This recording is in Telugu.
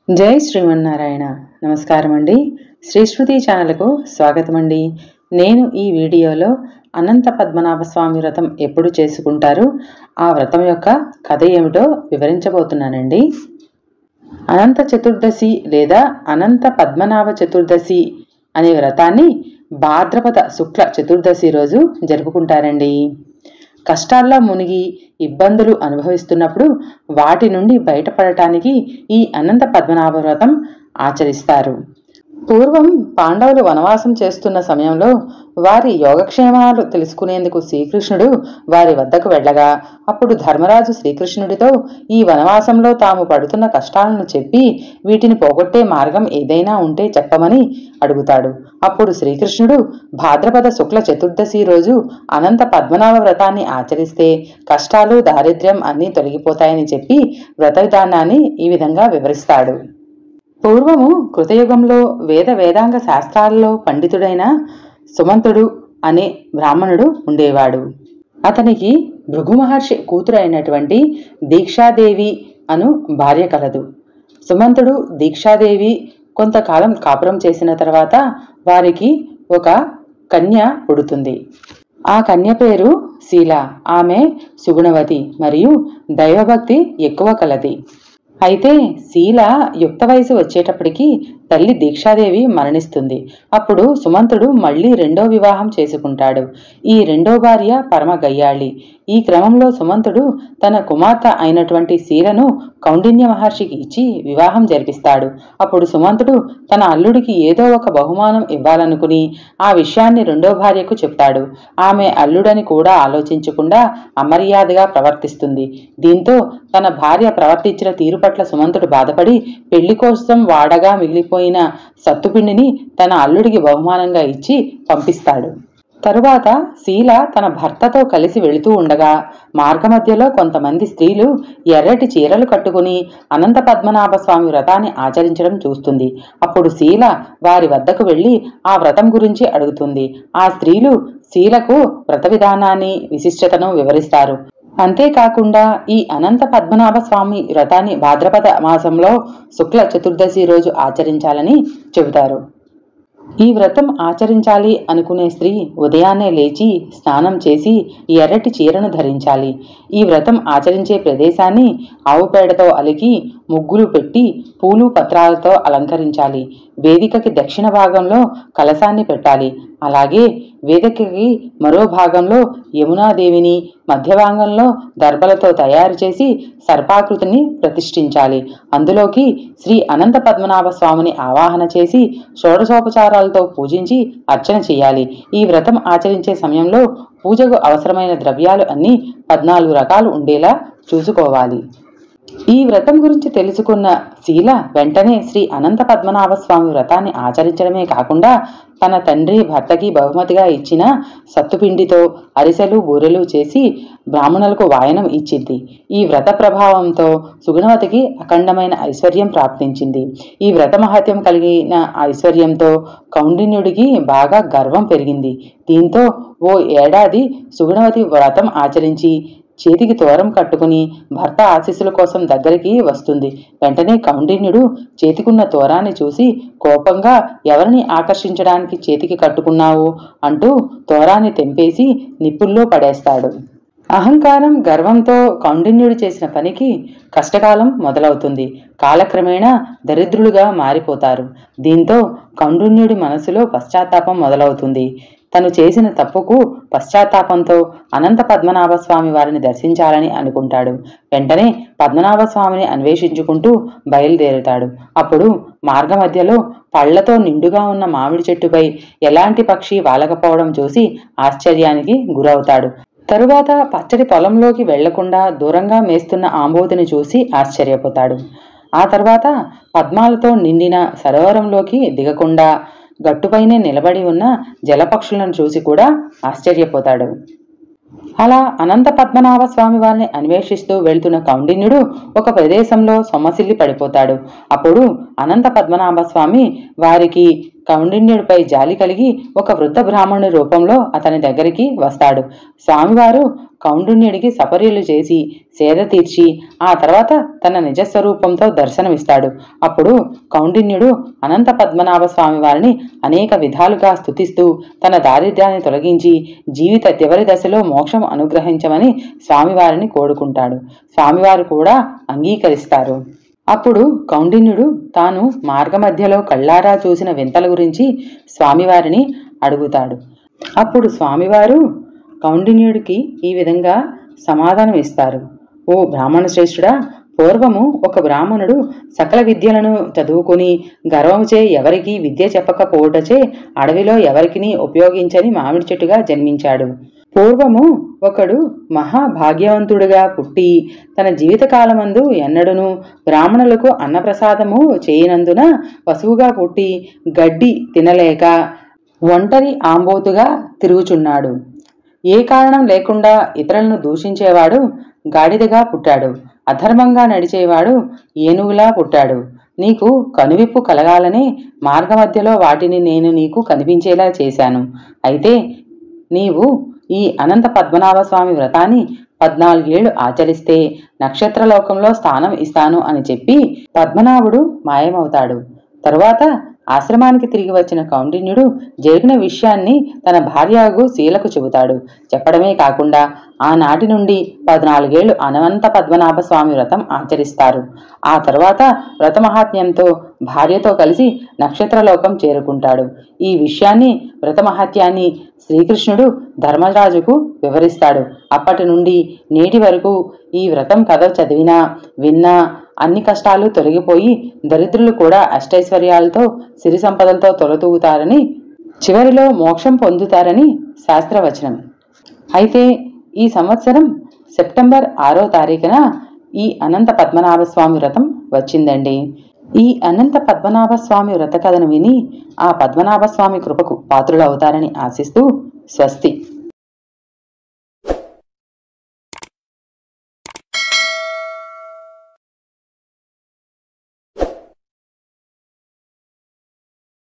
జై శ్రీమన్నారాయణ. నమస్కారం అండి. శ్రీశ్రుతి ఛానల్కు స్వాగతం అండి. నేను ఈ వీడియోలో అనంత పద్మనాభ స్వామి వ్రతం ఎప్పుడు చేసుకుంటారు, ఆ వ్రతం యొక్క కథ ఏమిటో వివరించబోతున్నానండి. అనంత చతుర్దశి లేదా అనంత పద్మనాభ చతుర్దశి అనే వ్రతాన్ని భాద్రపద శుక్ల చతుర్దశి రోజు జరుపుకుంటారండి. కష్టాల్లో మునిగి ఇబ్బందులు అనుభవిస్తున్నప్పుడు వాటి నుండి బయటపడటానికి ఈ అనంత పద్మనాభ వ్రతం ఆచరిస్తారు. పూర్వం పాండవులు వనవాసం చేస్తున్న సమయంలో వారి యోగక్షేమాలు తెలుసుకునేందుకు శ్రీకృష్ణుడు వారి వద్దకు వెళ్ళగా, అప్పుడు ధర్మరాజు శ్రీకృష్ణుడితో ఈ వనవాసంలో తాము పడుతున్న కష్టాలను చెప్పి వీటిని పోగొట్టే మార్గం ఏదైనా ఉంటే చెప్పమని అడుగుతాడు. అప్పుడు శ్రీకృష్ణుడు భాద్రపద శుక్ల చతుర్దశి రోజు అనంత పద్మనాభ వ్రతాన్ని ఆచరిస్తే కష్టాలు దారిద్ర్యం అన్నీ తొలగిపోతాయని చెప్పి వ్రత విధానాన్ని ఈ విధంగా వివరిస్తాడు. పూర్వము కృతయుగంలో వేదాంగ శాస్త్రాలలో పండితుడైన సుమంతుడు అనే బ్రాహ్మణుడు ఉండేవాడు. అతనికి భృగు మహర్షి కూతురు అయినటువంటి దీక్షాదేవి అను భార్య కలదు. సుమంతుడు దీక్షాదేవి కొంతకాలం కాపురం చేసిన తర్వాత వారికి ఒక కన్య పుడుతుంది. ఆ కన్య పేరు శీల. ఆమె సుగుణవతి మరియు దైవభక్తి ఎక్కువ కలది. అయితే శీల యుక్త వయసు వచ్చేటప్పటికి తల్లి దీక్షాదేవి మరణిస్తుంది. అప్పుడు సుమంతుడు మళ్లీ రెండో వివాహం చేసుకుంటాడు. ఈ రెండో భార్య పరమ గయ్యాళి. ఈ క్రమంలో సుమంతుడు తన కుమార్తె అయినటువంటి శీలను కౌండిన్య మహర్షికి ఇచ్చి వివాహం జరిపిస్తాడు. అప్పుడు సుమంతుడు తన అల్లుడికి ఏదో ఒక బహుమానం ఇవ్వాలనుకుని ఆ విషయాన్ని రెండో భార్యకు చెప్తాడు. ఆమె అల్లుడని కూడా ఆలోచించకుండా అమర్యాదగా ప్రవర్తిస్తుంది. దీంతో తన భార్య ప్రవర్తించిన తీరు పట్ల సుమంతుడు బాధపడి పెళ్లి కోసం వాడగా మిగిలిపోయిన సత్తుపిండిని తన అల్లుడికి బహుమానంగా ఇచ్చి పంపిస్తాడు. తరువాత శీల తన భర్తతో కలిసి వెళుతూ ఉండగా మార్గమధ్యలో కొంతమంది స్త్రీలు ఎర్రటి చీరలు కట్టుకుని అనంత పద్మనాభ స్వామి వ్రతాన్ని ఆచరించడం చూస్తుంది. అప్పుడు శీల వారి వద్దకు వెళ్లి ఆ వ్రతం గురించి అడుగుతుంది. ఆ స్త్రీలు శీలకు వ్రత విధానాన్ని విశిష్టతను వివరిస్తారు. అంతేకాకుండా ఈ అనంత పద్మనాభ స్వామి వ్రతాన్ని భాద్రపద మాసంలో శుక్ల చతుర్దశి రోజు ఆచరించాలని చెబుతారు. ఈ వ్రతం ఆచరించాలి అనుకునే స్త్రీ ఉదయాన్నే లేచి స్నానం చేసి ఎర్రటి చీరను ధరించాలి. ఈ వ్రతం ఆచరించే ప్రదేశాన్ని ఆవు పేడతో అలికి ముగ్గులు పెట్టి పూలు పత్రాలతో అలంకరించాలి. వేదికకి దక్షిణ భాగంలో కలశాన్ని పెట్టాలి. అలాగే వేదికకి మరో భాగంలో యమునాదేవిని, మధ్య భాగంలో దర్భలతో తయారు చేసి సర్పాకృతిని ప్రతిష్ఠించాలి. అందులోకి శ్రీ అనంత పద్మనాభ స్వామిని ఆవాహన చేసి షోడశోపచారాలతో పూజించి అర్చన చేయాలి. ఈ వ్రతం ఆచరించే సమయంలో పూజకు అవసరమైన ద్రవ్యాలు అన్నీ 14 రకాలు ఉండేలా చూసుకోవాలి. ఈ వ్రతం గురించి తెలుసుకున్న శీల వెంటనే శ్రీ అనంత పద్మనాభ స్వామి వ్రతాన్ని ఆచరించడమే కాకుండా తన తండ్రి భర్తకి బహుమతిగా ఇచ్చిన సత్తుపిండితో అరిసెలు బూరెలు చేసి బ్రాహ్మణులకు వాయనం ఇచ్చింది. ఈ వ్రత ప్రభావంతో సుగుణవతికి అఖండమైన ఐశ్వర్యం ప్రాప్తించింది. ఈ వ్రత మహత్యం కలిగిన ఐశ్వర్యంతో కౌండిన్యుడికి బాగా గర్వం పెరిగింది. దీంతో ఓ ఏడాది సుగుణవతి వ్రతం ఆచరించి చేతికి తోరం కట్టుకుని భర్త ఆశీస్సుల కోసం దగ్గరికి వస్తుంది. వెంటనే కౌండిన్యుడు చేతికున్న తోరాన్ని చూసి కోపంగా ఎవరిని ఆకర్షించడానికి చేతికి కట్టుకున్నావు అంటూ తోరాన్ని తెంపేసి నిప్పుల్లో పడేస్తాడు. అహంకారం గర్వంతో కౌండిన్యుడు చేసిన పనికి కష్టకాలం మొదలవుతుంది. కాలక్రమేణా దరిద్రులుగా మారిపోతారు. దీంతో కౌండిన్యుడి మనసులో పశ్చాత్తాపం మొదలవుతుంది. తను చేసిన తప్పుకు పశ్చాత్తాపంతో అనంత పద్మనాభ స్వామి వారిని దర్శించాలని అనుకుంటాడు. వెంటనే పద్మనాభ స్వామిని అన్వేషించుకుంటూ బయలుదేరుతాడు. అప్పుడు మార్గమధ్యలో పళ్లతో నిండుగా ఉన్న మామిడి చెట్టుపై ఎలాంటి పక్షి వాలకపోవడం చూసి ఆశ్చర్యానికి గురవుతాడు. తరువాత పచ్చడి పొలంలోకి వెళ్లకుండా దూరంగా మేస్తున్న ఆంబోతిని చూసి ఆశ్చర్యపోతాడు. ఆ తర్వాత పద్మాలతో నిండిన సరోవరంలోకి దిగకుండా గట్టుపైనే నిలబడి ఉన్న జలపక్షులను చూసి కూడా ఆశ్చర్యపోతాడు. అలా అనంత పద్మనాభ స్వామి వారిని అన్వేషిస్తూ వెళ్తున్న కౌండిన్యుడు ఒక ప్రదేశంలో సొమ్మసిల్లి పడిపోతాడు. అప్పుడు అనంత పద్మనాభ స్వామి వారికి కౌండిన్యుడిపై జాలి కలిగి ఒక వృద్ధ బ్రాహ్మణుడి రూపంలో అతని దగ్గరికి వస్తాడు. స్వామివారు కౌండిన్యుడికి సపర్యలు చేసి సేద తీర్చి ఆ తర్వాత తన నిజస్వరూపంతో దర్శనమిస్తాడు. అప్పుడు కౌండిన్యుడు అనంత పద్మనాభ స్వామి వారిని అనేక విధాలుగా స్తుతిస్తూ తన దారిద్ర్యాన్ని తొలగించి జీవిత చివరి దశలో మోక్షం అనుగ్రహించమని స్వామివారిని కోరుకుంటాడు. స్వామివారు కూడా అంగీకరిస్తారు. అప్పుడు కౌండిన్యుడు తాను మార్గమధ్యలో కళ్ళారా చూసిన వింతల గురించి స్వామివారిని అడుగుతాడు. అప్పుడు స్వామివారు కౌండిన్యుడికి ఈ విధంగా సమాధానం ఇస్తారు. ఓ బ్రాహ్మణ శ్రేష్ఠుడా, పూర్వము ఒక బ్రాహ్మణుడు సకల విద్యలను చదువుకుని గర్వముచే ఎవరికీ విద్య చెప్పకపోవటచే అడవిలో ఎవరికిని ఉపయోగించని మామిడి చెట్టుగా జన్మించాడు. పూర్వము ఒకడు మహాభాగ్యవంతుడిగా పుట్టి తన జీవితకాలమందు ఎన్నడూను బ్రాహ్మణులకు అన్నప్రసాదము చేయనందున పశువుగా పుట్టి గడ్డి తినలేక ఒంటరి ఆంబోతుగా తిరుగుచున్నాడు. ఏ కారణం లేకుండా ఇతరులను దూషించేవాడు గాడిదగా పుట్టాడు. అధర్మంగా నడిచేవాడు ఏనుగులా పుట్టాడు. నీకు కనువిప్పు కలగాలనే మార్గమధ్యలో వాటిని నేను నీకు కనిపించేలా చేశాను. అయితే నీవు ఈ అనంత పద్మనాభ స్వామి వ్రతాన్ని 14 ఏళ్లు ఆచరిస్తే నక్షత్రలోకంలో స్థానం ఇస్తాను అని చెప్పి పద్మనాభుడు మాయమవుతాడు. తరువాత ఆశ్రమానికి తిరిగి వచ్చిన కౌండిన్యుడు జరిగిన విషయాన్ని తన భార్యకు శీలకు చెబుతాడు. చెప్పడమే కాకుండా ఆనాటి నుండి 14 ఏళ్లు అనంత పద్మనాభ స్వామి వ్రతం ఆచరిస్తారు. ఆ తర్వాత వ్రతమహాత్మ్యంతో భార్యతో కలిసి నక్షత్రలోకం చేరుకుంటాడు. ఈ విషయాన్ని వ్రతమహాత్యాన్ని శ్రీకృష్ణుడు ధర్మరాజుకు వివరిస్తాడు. అప్పటి నుండి నేటి వరకు ఈ వ్రతం కథ చదివినా విన్నా అన్ని కష్టాలు తొలగిపోయి దరిద్రులు కూడా అష్టైశ్వర్యాలతో సిరి సంపదలతో తొలతూగుతారని, చివరిలో మోక్షం పొందుతారని శాస్త్రవచనం. అయితే ఈ సంవత్సరం సెప్టెంబర్ 6వ తారీఖున ఈ అనంత పద్మనాభ స్వామి వ్రతం వచ్చిందండి. ఈ అనంత పద్మనాభ స్వామి వ్రత కథను విని ఆ పద్మనాభ స్వామి కృపకు పాత్రులు అవుతారని ఆశిస్తూ స్వస్తి.